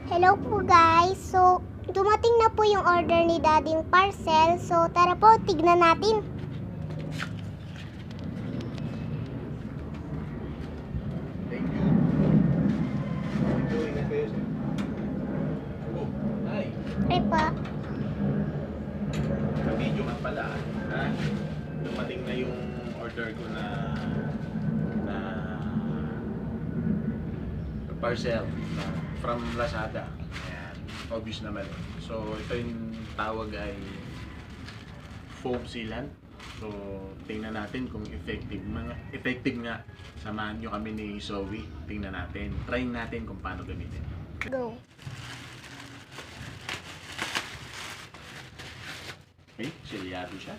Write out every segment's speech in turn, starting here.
Hello po guys. So, dumating na po yung order ni Dading parcel. So, tara po, tignan natin. Thank you. Ito, ingat kayo sir. Oh, hi. Ay po. Ka-video ka pala. Ha? Dumating na yung order ko na parcel from Lazada. Ayan. Obvious naman. So, ito yung tawag ay foam sealant. So, tingnan natin kung effective nga. Samahan nyo kami ni Zoe. Tingnan natin. Try natin kung paano gamitin. Go. Okay, silyado siya.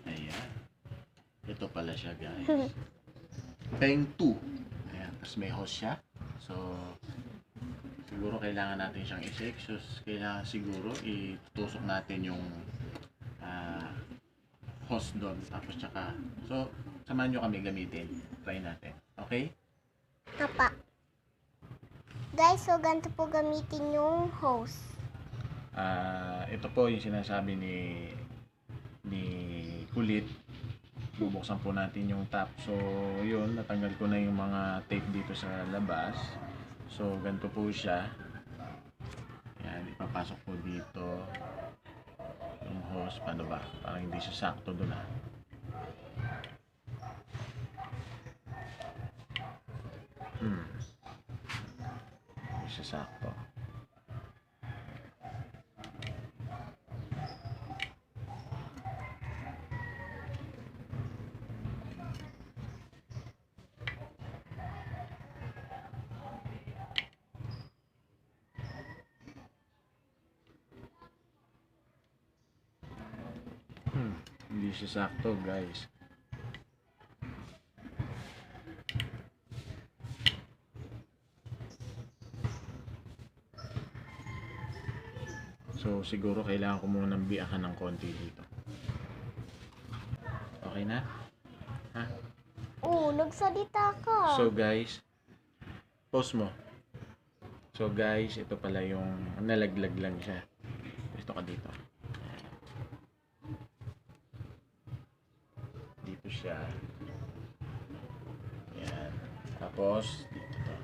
Ayan. Ito pala siya, guys. Peng 2. Ayan, tapos may hose siya. So, siguro kailangan natin siyang i-shake. So, kailangan siguro itutusok natin yung hose doon. Tapos tsaka, so, samahan nyo kami gamitin. Try natin. Okay? Apa. Guys, so ganito po gamitin yung hose. Ito po yung sinasabi ni Kulit. Bubuksan po natin yung top. So, yun, natanggal ko na yung mga tape dito sa labas. So, ganito po siya. Yan, ipapasok po dito yung hose. Paano ba? Parang hindi siya sakto doon Hindi siya sakto. Hindi siya sakto, guys. So, siguro kailangan ko muna ng biyakan ng konti dito. Okay na? Ha? Oo, nagsalita ka. So, guys, pause mo. So, guys, ito pala yung nalaglag lang siya. Dito ka dito. Dito siya. Ayan. Tapos, dito to.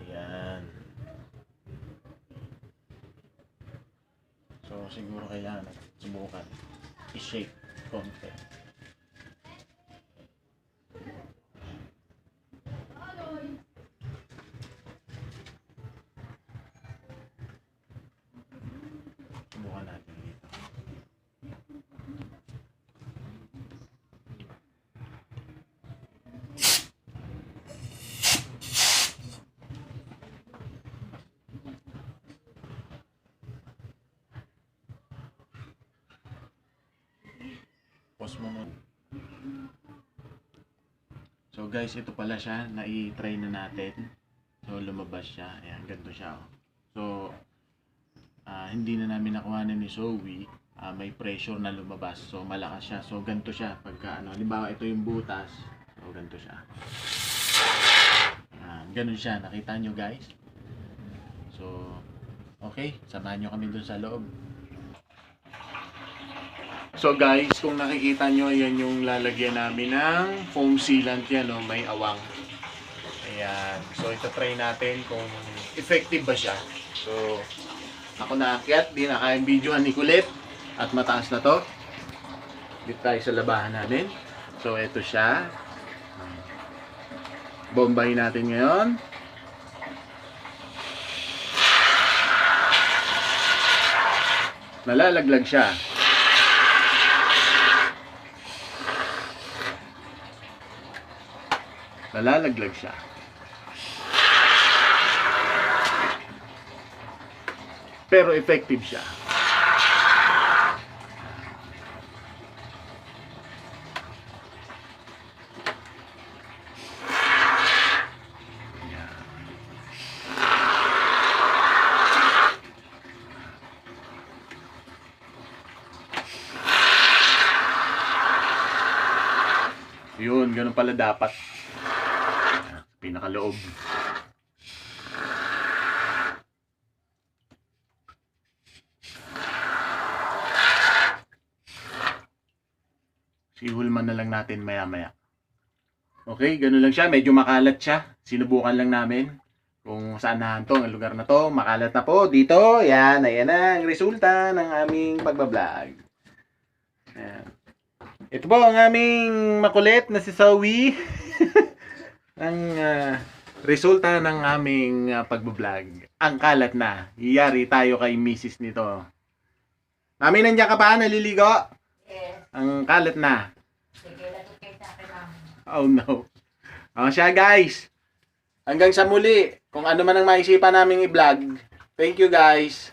Ayan. So, siguro kailangan subukan i-shake konti. Subukan natin dito. Pause mo muna. So guys, ito pala siya. Na-try na natin. So lumabas siya. Ayan, ganito siya. So, hindi na namin nakuha ni Zoe. May pressure na lumabas. So malakas siya. So ganito siya. Pagka halimbawa ito yung butas. So ganito siya. Ganun siya. Nakita nyo guys? So, okay. Samahan nyo kami dun sa loob. So guys, kung nakikita nyo, yan yung lalagyan namin ng foam sealant yan, no? May awang. Ayan. So ito try natin kung effective ba siya. So, ako naakyat, di na kayang videohan ni Kulit. At mataas na to. Dito tayo sa labahan namin. So ito siya. Bombahin natin ngayon. Nalalaglag siya. Nalalaglag siya. Pero effective siya. Yun, ganun pala dapat. Pinakaloob. Sihulman na lang natin maya-maya. Okay, ganun lang siya. Medyo makalat siya. Sinubukan lang namin kung saan nahantong ang lugar na to. Makalat na po dito. Yan, ayan na ang resulta ng aming pagbablog. Ayan. Ito po ang aming makulit na si Zoe. Ang resulta ng aming pagbablog. Ang kalat na. Iyari tayo kay misis nito. Mami, nandiyan ka ba? Naliligo? Yes. Ang kalat na. Sige, lagot kayo sa akin, ma'am. Oh no. Siya guys. Hanggang sa muli. Kung ano man ang maisipan naming i-vlog. Thank you guys.